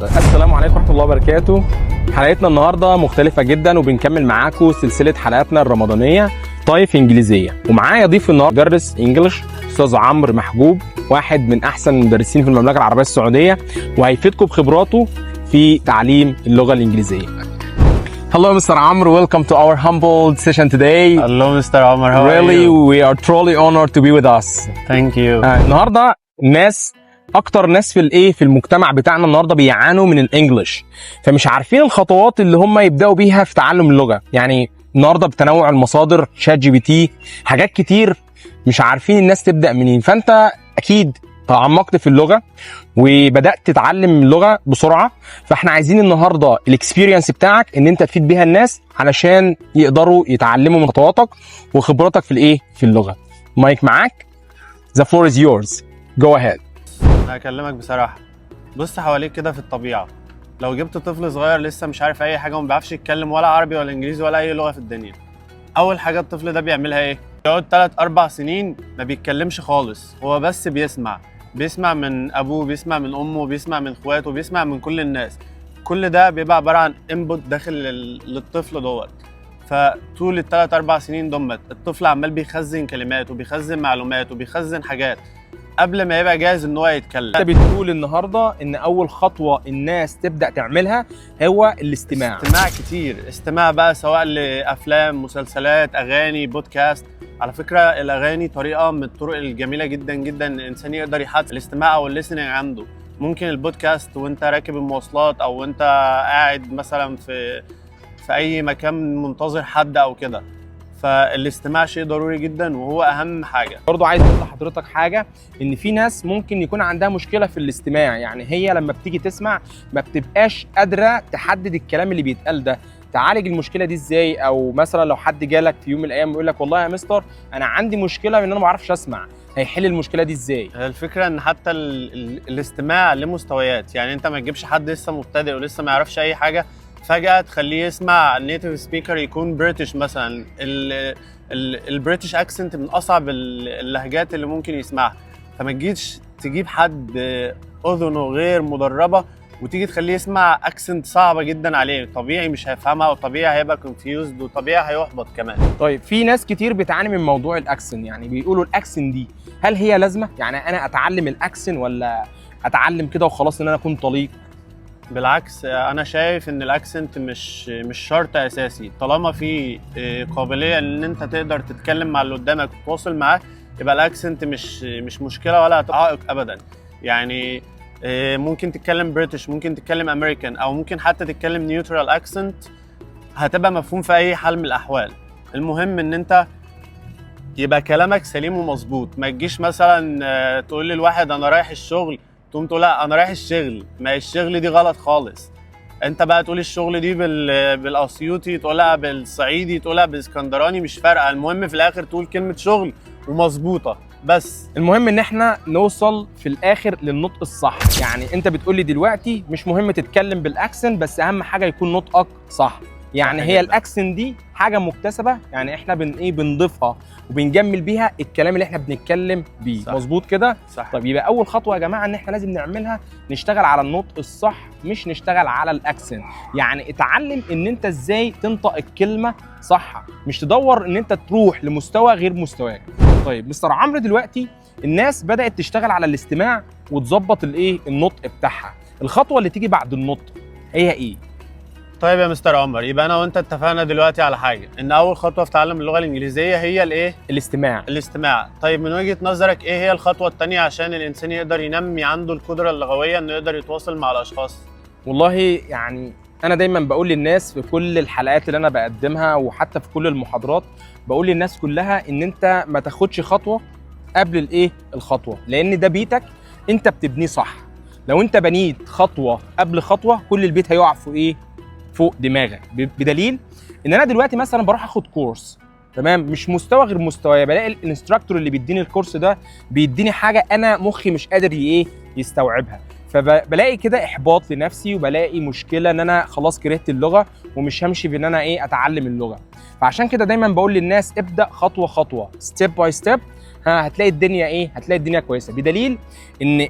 السلام عليكم ورحمة الله وبركاته. حلقتنا النهارده مختلفة جدا وبنكمل معاكم سلسلة حلقاتنا الرمضانية طايف انجليزية، ومعايا ضيف النهارده مدرس انجلش استاذ عمرو محجوب، واحد من احسن المدرسين في المملكة العربية السعودية، وهيفيدكم بخبراته في تعليم اللغة الانجليزية. Hello, Mr. Amr. Welcome to our humble session today. Hello, Mr. Amr. How Really, are you? we are truly honored to be with us. Thank you. النهارده اكتر ناس في المجتمع بتاعنا النهارده بيعانوا من الانجليش، فمش عارفين الخطوات اللي هم يبداوا بيها في تعلم اللغه. يعني النهارده بتنوع المصادر، شات جي بي تي، حاجات كتير مش عارفين الناس تبدا منين. فانت اكيد تعمقت في اللغه وبدات تتعلم اللغه بسرعه، فاحنا عايزين النهارده الاكسبيرينس بتاعك ان انت تفيد بيها الناس علشان يقدروا يتعلموا من خطواتك وخبرتك في اللغه. مايك معاك. The floor is yours. Go ahead. أنا هكلمك بصراحة. بص حواليك كده في الطبيعة، لو جبت طفل صغير لسه مش عارف أي حاجة وما بيعرفش يتكلم ولا عربي ولا إنجليزي ولا أي لغة في الدنيا، أول حاجة الطفل ده بيعملها إيه؟ يقعد 3-4 سنين ما بيتكلمش خالص، هو بس بيسمع من أبوه، بيسمع من أمه، بيسمع من إخواته، بيسمع من كل الناس. كل ده بيبقى عبارة عن انبوت داخل للطفل دوت. فطول ال3-4 سنين دمت الطفل عمال بيخزن كلمات وبيخزن معلومات وبيخزن حاجات قبل ما يبقى جاهز ان هو يتكلم. انت بتقول النهارده ان اول خطوه الناس تبدا تعملها هو الاستماع. استماع كتير، استماع بقى سواء لافلام، مسلسلات، اغاني، بودكاست. على فكره الاغاني طريقه من الطرق الجميله جدا جدا ان الانسان يقدر يحدث الاستماع او الليسننج عنده. ممكن البودكاست وانت راكب المواصلات او انت قاعد مثلا في اي مكان منتظر حد او كده، فالاستماع شيء ضروري جدا وهو اهم حاجه. برضو عايز اقول لحضرتك حاجه، ان في ناس ممكن يكون عندها مشكله في الاستماع، يعني هي لما بتيجي تسمع ما بتبقاش قادره تحدد الكلام اللي بيتقال ده. تعالج المشكله دي ازاي؟ او مثلا لو حد جالك في يوم من الايام يقول لك والله يا مستر انا عندي مشكله ان انا ما بعرفش اسمع، هيحل المشكله دي ازاي؟ الفكره ان حتى الاستماع له مستويات، يعني انت ما تجيبش حد لسه مبتدئ ولسه ما يعرفش اي حاجه فجأة تخليه يسمع نيتيف سبيكر يكون بريتش مثلا. البريتش اكسنت من اصعب اللهجات اللي ممكن يسمعها، فما تجيش تجيب حد اذنه غير مدربه وتيجي تخليه يسمع اكسنت صعبه جدا عليه، طبيعي مش هيفهمها وطبيعي هيبقى كونفيوزد وطبيعي هيحبط كمان. طيب في ناس كتير بتعاني من موضوع الاكسن، يعني بيقولوا الاكسن دي هل هي لازمه؟ يعني انا اتعلم الاكسن ولا اتعلم كده وخلاص ان انا اكون طليق؟ بالعكس، انا شايف ان الاكسنت مش شرط اساسي. طالما في قابليه ان انت تقدر تتكلم مع اللي قدامك وتتواصل معاه، يبقى الاكسنت مش مشكله ولا عائق ابدا. يعني ممكن تتكلم بريتش، ممكن تتكلم امريكان، او ممكن حتى تتكلم نيوترال اكسنت، هتبقى مفهوم في اي حال من الاحوال. المهم ان انت يبقى كلامك سليم ومظبوط. ما تجيش مثلا تقول للواحد انا رايح الشغل تقوم تقول لا انا رايح الشغل، ما الشغل دي غلط خالص. انت بقى تقول الشغل دي بالاسيوطي، تقولها بالصعيدي، تقولها بالاسكندراني، مش فارقه. المهم في الاخر تقول كلمه شغل ومظبوطه بس. المهم ان احنا نوصل في الاخر للنطق الصح. يعني انت بتقول لي دلوقتي مش مهم تتكلم بالاكسن، بس اهم حاجه يكون نطقك صح. يعني هي الاكسن دي حاجه مكتسبه، يعني احنا بنضيفها وبنجمل بيها الكلام اللي احنا بنتكلم بيه. مظبوط كده؟ صح. طب يبقى اول خطوه يا جماعه ان احنا لازم نعملها نشتغل على النطق الصح، مش نشتغل على الاكسن. يعني اتعلم ان انت ازاي تنطق الكلمه صح، مش تدور ان انت تروح لمستوى غير مستواك. طيب مستر عمرو، دلوقتي الناس بدات تشتغل على الاستماع وتظبط النطق بتاعها. الخطوه اللي تيجي بعد النطق هي ايه؟ طيب يا مستر عمر، يبقى انا وانت اتفقنا دلوقتي على حاجه، ان اول خطوه في تعلم اللغه الانجليزيه هي الايه؟ الاستماع. طيب من وجهه نظرك ايه هي الخطوه الثانيه عشان الانسان يقدر ينمي عنده القدره اللغويه انه يقدر يتواصل مع الاشخاص؟ والله يعني انا دايما بقول للناس في كل الحلقات اللي انا بقدمها وحتى في كل المحاضرات، بقول للناس كلها ان انت ما تاخدش خطوه قبل الخطوه، لان ده بيتك انت بتبنيه صح. لو انت بنيت خطوه قبل خطوه كل البيت هيقع فوق دماغك. بدليل ان انا دلوقتي مثلا بروح اخد كورس، تمام، مش مستوى غير مستواي، بلاقي الانستراكتور اللي بيديني الكورس ده بيديني حاجه انا مخي مش قادر يستوعبها، فبلاقي كده احباط لنفسي وبلاقي مشكله ان انا خلاص كرهت اللغه ومش همشي بان انا اتعلم اللغه. فعشان كده دايما بقول للناس ابدا خطوه خطوه، ستيب باي ستيب، هتلاقي الدنيا هتلاقي الدنيا كويسه. بدليل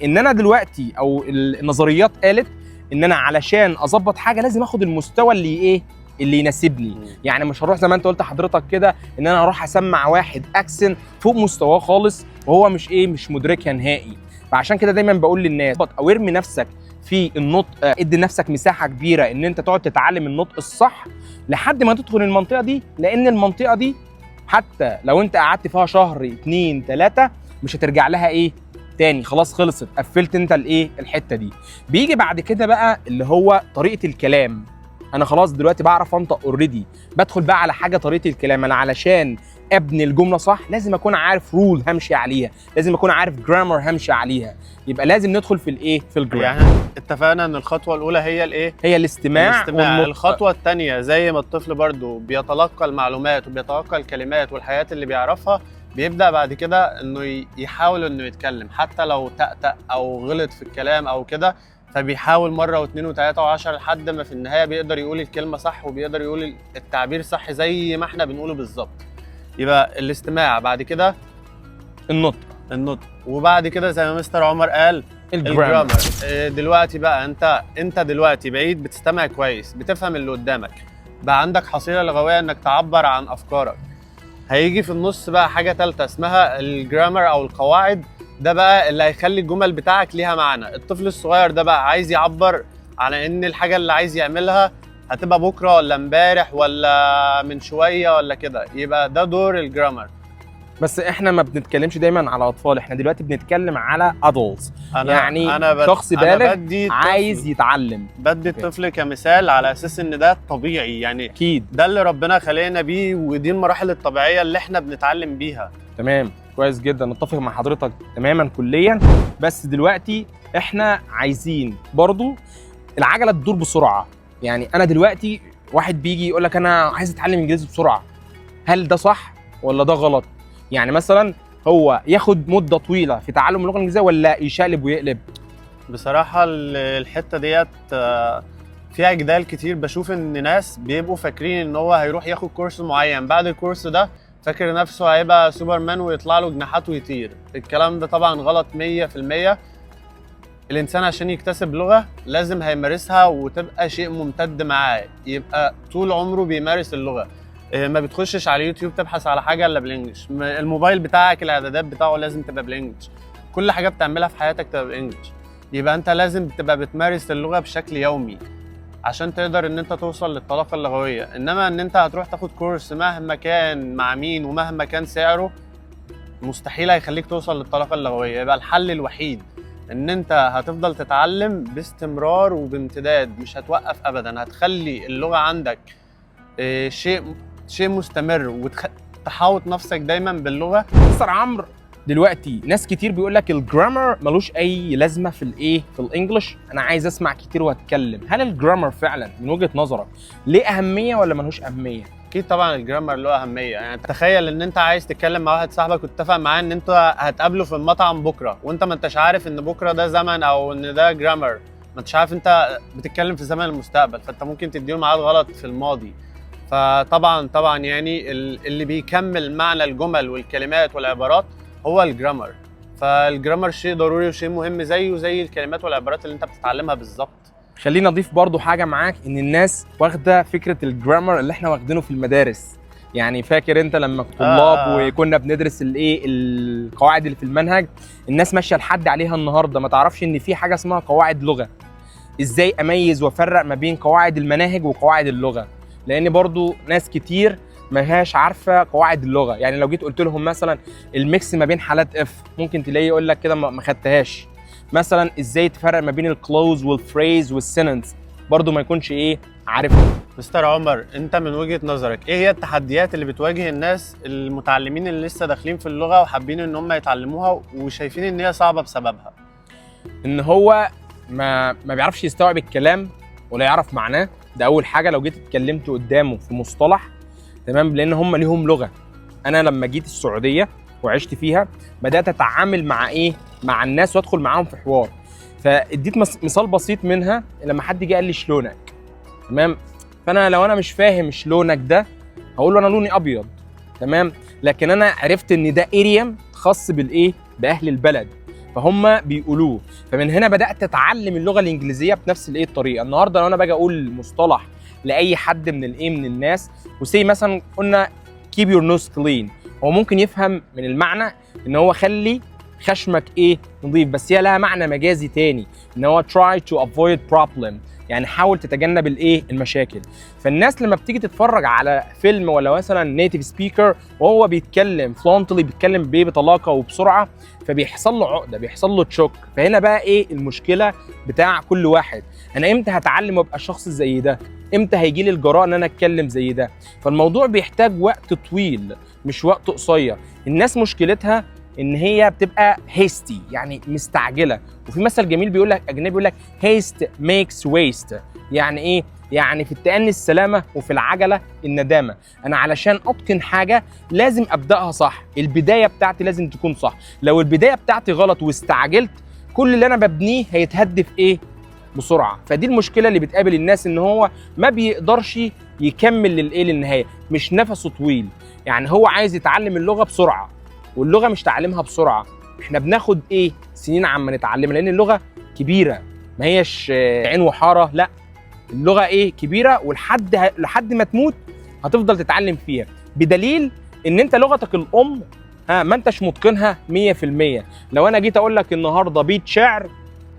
ان انا دلوقتي او النظريات قالت ان انا علشان اظبط حاجه لازم اخد المستوى اللي ايه اللي يناسبني. يعني مش هروح زي ما انت قلت حضرتك كده ان انا اروح اسمع واحد اكسنت فوق مستواه خالص وهو مش مدركها نهائي. فعشان كده دايما بقول للناس او ارمي نفسك في النطق، ادي لنفسك مساحه كبيره ان انت تقعد تتعلم النطق الصح لحد ما تدخل المنطقه دي، لان المنطقه دي حتى لو انت قعدت فيها شهر 2 3 مش هترجع لها تاني، خلاص خلصت، قفلت انت الحته دي. بيجي بعد كده بقى اللي هو طريقه الكلام. انا خلاص دلوقتي بعرف انطق اوريدي، بدخل بقى على حاجه طريقه الكلام. انا علشان ابني الجمله صح لازم اكون عارف رول همشي عليها، لازم اكون عارف جرامر همشي عليها. يبقى لازم ندخل في الجرامر. يعني اتفقنا ان الخطوه الاولى هي هي الاستماع. الخطوه الثانيه زي ما الطفل برضو بيتلقى المعلومات وبيتلقى الكلمات والحاجات اللي بيعرفها، بيبدا بعد كده انه يحاول انه يتكلم حتى لو تأتأ او غلط في الكلام او كده، فبيحاول مره واثنين وثلاثه وعشرة لحد ما في النهايه بيقدر يقول الكلمه صح وبيقدر يقول التعبير صح زي ما احنا بنقوله بالظبط. يبقى الاستماع، بعد كده النطق، وبعد كده زي ما مستر عمر قال الجرامر. دلوقتي بقى انت دلوقتي بقيت بتستمع كويس، بتفهم اللي قدامك، بقى عندك حصيله لغويه انك تعبر عن افكارك. هيجي في النص بقى حاجه ثالثه اسمها الجرامر او القواعد. ده بقى اللي هيخلي الجمل بتاعك ليها معنى. الطفل الصغير ده بقى عايز يعبر على ان الحاجه اللي عايز يعملها هتبقى بكره ولا امبارح ولا من شويه ولا كده، يبقى ده دور الجرامر. بس احنا ما بنتكلمش دايما على اطفال، احنا دلوقتي بنتكلم على adults، يعني شخص بالغ عايز يتعلم. بدي الطفل كمثال على اساس ان ده طبيعي، يعني اكيد ده اللي ربنا خلقنا بيه ودي المراحل الطبيعيه اللي احنا بنتعلم بيها. تمام، كويس جدا، نتفق مع حضرتك تماما كليا. بس دلوقتي احنا عايزين برضو العجله تدور بسرعه. يعني انا دلوقتي واحد بيجي يقول لك انا عايز اتعلم انجليزي بسرعه، هل ده صح ولا ده غلط؟ يعني مثلا هو ياخد مده طويله في تعلم اللغه الانجليزيه ولا يشقلب ويقلب؟ بصراحه الحته ديت فيها جدال كتير. بشوف ان ناس بيبقوا فاكرين ان هو هيروح ياخد كورس معين، بعد الكورس ده فاكر نفسه هيبقى سوبرمان ويطلع له جناحات ويطير. الكلام ده طبعا غلط 100%. الانسان عشان يكتسب لغه لازم هيمارسها وتبقى شيء ممتد معاه، يبقى طول عمره بيمارس اللغه. ما بتخشش على يوتيوب تبحث على حاجه الا بالانجلش، الموبايل بتاعك الاعدادات بتاعه لازم تبقى بالانجلش، كل حاجه بتعملها في حياتك تبقى بالانجلش. يبقى انت لازم تبقى بتمارس اللغه بشكل يومي عشان تقدر ان انت توصل للطلاقه اللغويه. انما ان انت هتروح تاخد كورس مهما كان مع مين ومهما كان سعره مستحيل هيخليك توصل للطلاقه اللغويه. يبقى الحل الوحيد ان انت هتفضل تتعلم باستمرار وبامتداد، مش هتوقف ابدا، هتخلي اللغه عندك شيء مستمر وتحاوط نفسك دايما باللغه. مستر عمرو، دلوقتي ناس كتير بيقول لك الجرامر ملوش اي لازمه في الانجليش، انا عايز اسمع كتير واتكلم. هل الجرامر فعلا من وجهه نظرك ليه اهميه ولا ملوش اهميه؟ اكيد طبعا الجرامر له اهميه. يعني تخيل ان انت عايز تتكلم مع واحد صاحبك وتتفق معاه ان انت هتقابله في المطعم بكره، وانت ما انتش عارف ان بكره ده زمن او ان ده جرامر، ما انتش عارف انت بتتكلم في زمن المستقبل، فانت ممكن تديله ميعاد غلط في الماضي. فطبعا يعني اللي بيكمل معنى الجمل والكلمات والعبارات هو الجرامر. فالجرامر شيء ضروري وشيء مهم زيه زي الكلمات والعبارات اللي انت بتتعلمها بالظبط. خلينا نضيف برضو حاجه معاك، ان الناس واخده فكره الجرامر اللي احنا واخدينه في المدارس. يعني فاكر انت لما طلاب وكنا بندرس القواعد اللي في المنهج، الناس ماشيه لحد عليها النهارده ما تعرفش ان في حاجه اسمها قواعد لغه. ازاي اميز وافرق ما بين قواعد المناهج وقواعد اللغه؟ لان برضو ناس كتير ما هياش عارفه قواعد اللغه. يعني لو جيت قلت لهم مثلا الميكس ما بين حالات اف، ممكن تلاقيه يقول لك كده ما خدتهاش. مثلا ازاي تفرق ما بين الكلوز والفريز والسنتنس، برضو ما يكونش عارفها. مستر عمر، انت من وجهة نظرك ايه هي التحديات اللي بتواجه الناس المتعلمين اللي لسه داخلين في اللغة وحابين ان هم يتعلموها وشايفين ان هي صعبة بسببها؟ ان هو ما بيعرفش يستوعب الكلام ولا يعرف معناه. ده اول حاجة. لو جيت اتكلمت قدامه في مصطلح، تمام، لان هم ليهم لغة. انا لما جيت السعودية وعشت فيها بدأت اتعامل مع الناس وادخل معاهم في حوار. فاديت مثال بسيط منها، لما حد جه قال لي شلونك، تمام، فانا لو انا مش فاهم شلونك ده هقول له انا لوني ابيض، تمام، لكن انا عرفت ان ده اريم خاص باهل البلد. فهم بيقولوه. فمن هنا بدات اتعلم اللغه الانجليزيه بنفس الطريقه. النهارده لو انا باجي اقول مصطلح لاي حد من من الناس، وسي مثلا قلنا keep your nose clean، هو ممكن يفهم من المعنى ان هو خلي خشمك نظيف، بس هي لها معنى مجازي تاني، ان هو try to avoid problem، يعني حاول تتجنب المشاكل. فالناس لما بتيجي تتفرج على فيلم ولا مثلا نيتيف سبيكر وهو بيتكلم فلونتلي، بيتكلم بطلاقه وبسرعه، فبيحصل له عقده، بيحصل له تشوك. فهنا بقى المشكله بتاع كل واحد، انا امتى هتعلم وابقى شخص زي ده؟ امتى هيجي لي الجراءه ان انا اتكلم زي ده؟ فالموضوع بيحتاج وقت طويل مش وقت قصير. الناس مشكلتها ان هي بتبقى هيستي، يعني مستعجله. وفي مثل جميل بيقول لك، اجنبي بيقول لك هيست ميكس ويست، يعني ايه؟ يعني في التأني السلامه وفي العجله الندامه. انا علشان اتقن حاجه لازم ابداها صح، البدايه بتاعتي لازم تكون صح. لو البدايه بتاعتي غلط واستعجلت، كل اللي انا ببنيه هيتهد في بسرعه. فدي المشكله اللي بتقابل الناس، ان هو ما بيقدرش يكمل للنهايه، مش نفسه طويل. يعني هو عايز يتعلم اللغه بسرعه، واللغه مش تعلمها بسرعه. احنا بناخد سنين عما نتعلمها، لان اللغه كبيره، ما هيش عين وحاره، لا، اللغه كبيره، لحد ما تموت هتفضل تتعلم فيها. بدليل ان انت لغتك الام ما انتش متقنها 100%. لو انا جيت اقول لك النهارده بيت شعر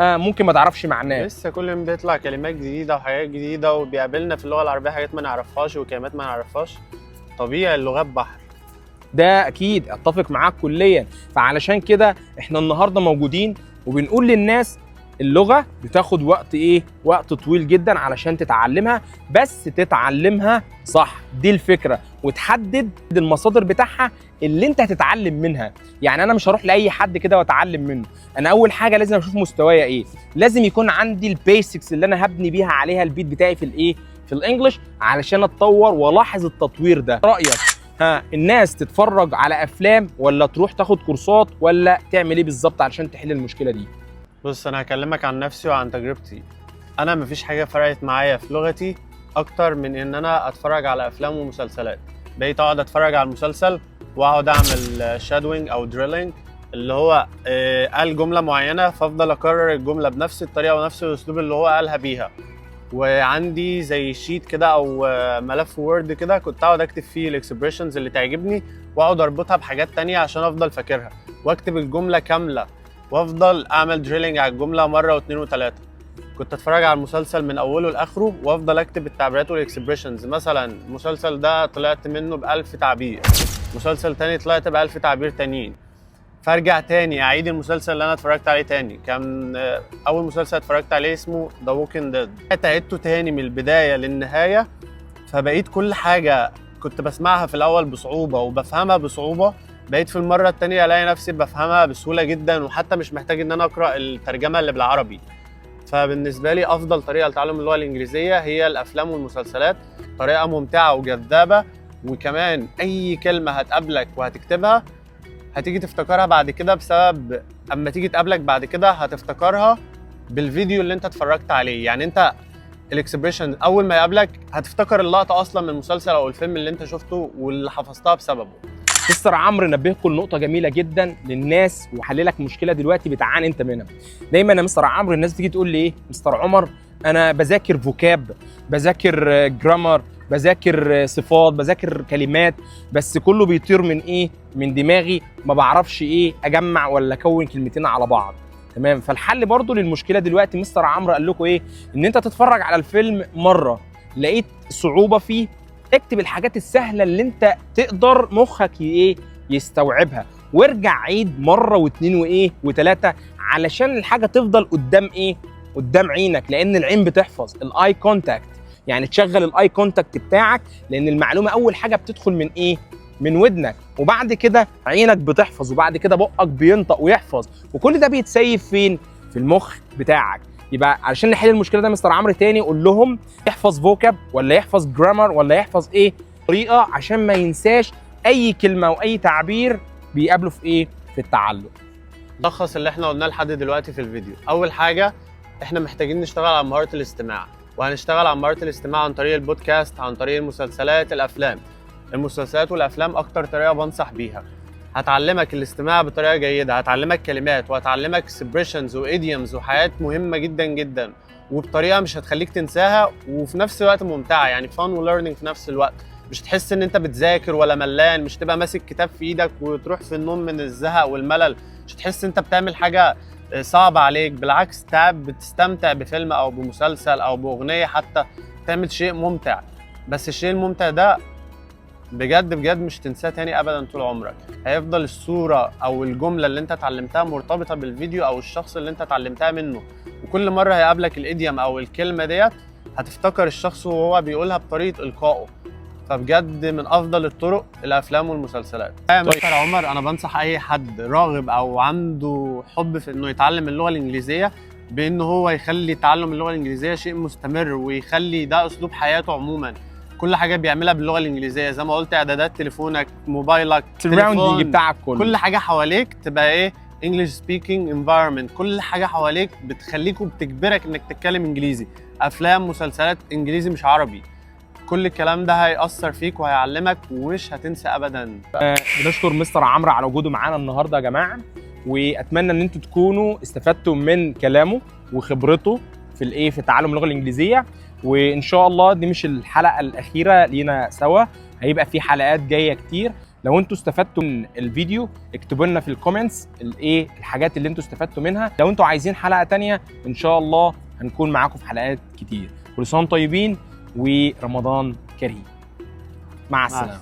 ممكن ما تعرفش معناه. لسه كل يوم بيطلع كلمات جديده وحاجات جديده، وبيقابلنا في اللغه العربيه حاجات ما نعرفهاش وكلمات ما نعرفهاش. طبيعي، اللغات بحر. ده اكيد اتفق معاك كليا. فعلشان كده احنا النهارده موجودين وبنقول للناس اللغه بتاخد وقت وقت طويل جدا علشان تتعلمها، بس تتعلمها صح. دي الفكره، وتحدد المصادر بتاعها اللي انت هتتعلم منها. يعني انا مش هروح لاي حد كده واتعلم منه. انا اول حاجه لازم اشوف مستوايا لازم يكون عندي البيسكس اللي انا هبني بيها عليها البيت بتاعي في في الانجليش، علشان اتطور والاحظ التطوير ده. رايك الناس تتفرج على افلام ولا تروح تاخد كورسات ولا تعمل بالظبط علشان تحل المشكله دي؟ بص، انا هكلمك عن نفسي وعن تجربتي. انا مفيش حاجه فرقت معايا في لغتي اكتر من ان انا اتفرج على افلام ومسلسلات. بقيت اقعد اتفرج على المسلسل واقعد اعمل شادوينج او دريلينج، اللي هو قال جمله معينه فافضل اكرر الجمله بنفس الطريقه ونفس الاسلوب اللي هو قالها بيها. وعندي زي شيت كده او ملف وورد كده كنت اقعد اكتب فيه الاكسبريشنز اللي تعجبني، واقعد اربطها بحاجات تانية عشان افضل فاكرها، واكتب الجمله كامله، وافضل اعمل دريلينج على الجمله مره واثنين وثلاثه. كنت اتفرج على المسلسل من اوله لاخره وافضل اكتب التعبيرات والاكسبريشنز. مثلا المسلسل ده طلعت منه ب1000 تعبير، مسلسل تاني طلعت ب1000 تعبير تانيين، فارجع تاني اعيد المسلسل اللي انا اتفرجت عليه تاني. كان اول مسلسل اتفرجت عليه اسمه ذا ووكينج ديد، عدته تاني من البدايه للنهايه. فبقيت كل حاجه كنت بسمعها في الاول بصعوبه وبفهمها بصعوبه، بقيت في المره التانيه الاقي نفسي بفهمها بسهوله جدا، وحتى مش محتاج ان انا اقرا الترجمه اللي بالعربي. فبالنسبه لي افضل طريقه لتعلم اللغه الانجليزيه هي الافلام والمسلسلات، طريقه ممتعه وجذابه. وكمان اي كلمه هتقابلك وهتكتبها هتيجي تفتكرها بعد كده، بسبب اما تيجي تقابلك بعد كده هتفتكرها بالفيديو اللي انت اتفرجت عليه. يعني انت الاكسبريشن اول ما يقابلك هتفتكر اللقطه اصلا من المسلسل او الفيلم اللي انت شفته واللي حفظتها بسببه. مستر عمرو نبهكم لنقطه جميله جدا للناس وحللك مشكله دلوقتي بتعاني انت منها. دايما يا مستر عمرو الناس تيجي تقول لي مستر عمر انا بذاكر فوكاب، بذاكر جرامر، بذاكر صفات، بذاكر كلمات، بس كله بيطير من دماغي، ما بعرفش اجمع ولا اكون كلمتين على بعض. تمام. فالحل برضو للمشكله دلوقتي مستر عمرو قال لكم ان انت تتفرج على الفيلم مره لقيت صعوبه فيه، اكتب الحاجات السهله اللي انت تقدر مخك يستوعبها، وارجع عيد مره واثنين وثلاثه علشان الحاجه تفضل قدام عينك. لان العين بتحفظ، الاي كونتاكت، يعني تشغل الاي كونتاكت بتاعك، لان المعلومه اول حاجه بتدخل من ودنك، وبعد كده عينك بتحفظ، وبعد كده بقك بينطق ويحفظ، وكل ده بيتسيف فين؟ في المخ بتاعك. يبقى علشان نحل المشكله ده مستر عمرو تاني قول لهم يحفظ فوكاب ولا يحفظ جرامر ولا يحفظ طريقه عشان ما ينساش اي كلمه واي تعبير بيقابله في التعلم. لخص اللي احنا قلناه لحد دلوقتي في الفيديو. اول حاجه احنا محتاجين نشتغل على مهاره الاستماع، وهنشتغل على مهاره الاستماع عن طريق البودكاست، عن طريق المسلسلات، الافلام. المسلسلات والافلام اكتر طريقه بنصح بيها. هتعلمك الاستماع بطريقه جيده، هتعلمك كلمات، وهتعلمك اكسبريشنز وايديومز وحاجات مهمه جدا جدا، وبطريقه مش هتخليك تنساها، وفي نفس الوقت ممتعه، يعني فان وليرنينج في نفس الوقت. مش تحس ان انت بتذاكر ولا ملان، مش تبقى ماسك كتاب في ايدك وتروح في النوم من الزهق والملل، مش تحس انت بتعمل حاجه صعبه عليك. بالعكس تعب بتستمتع بفيلم او بمسلسل او باغنيه، حتى تعمل شيء ممتع. بس الشيء الممتع ده بجد بجد مش تنساه تاني ابدا طول عمرك. هيفضل الصوره او الجمله اللي انت اتعلمتها مرتبطه بالفيديو او الشخص اللي انت اتعلمتها منه، وكل مره هيقابلك الايديوم او الكلمه ديت هتفتكر الشخص وهو بيقولها بطريقه القائه. فبجد من افضل الطرق الافلام والمسلسلات. يا مستر عمر، انا بنصح اي حد راغب او عنده حب في انه يتعلم اللغه الانجليزيه بان هو يخلي تعلم اللغه الانجليزيه شيء مستمر، ويخلي ده اسلوب حياته عموما. كل حاجه بيعملها باللغه الانجليزيه، زي ما قلت اعدادات تليفونك، موبايلك، السراوندنج بتاعك كل حاجه حواليك تبقى ايه English speaking environment. كل حاجه حواليك بتخليك وبتجبرك انك تتكلم انجليزي، افلام، مسلسلات انجليزي مش عربي. كل الكلام ده هيأثر فيك وهيعلمك ومش هتنسى ابدا. بنشكر مستر عمرو على وجوده معانا النهارده يا جماعه، واتمنى ان انتوا تكونوا استفدتوا من كلامه وخبرته في تعلم اللغه الانجليزيه. وان شاء الله دي مش الحلقه الاخيره لينا سوا، هيبقى في حلقات جايه كتير. لو انتوا استفدتوا من الفيديو اكتبوا لنا في الكومنتس الحاجات اللي انتوا استفدتوا منها. لو انتوا عايزين حلقه تانية ان شاء الله هنكون معاكم في حلقات كتير. كل سنه وانتم طيبين ورمضان كريم. مع السلامه.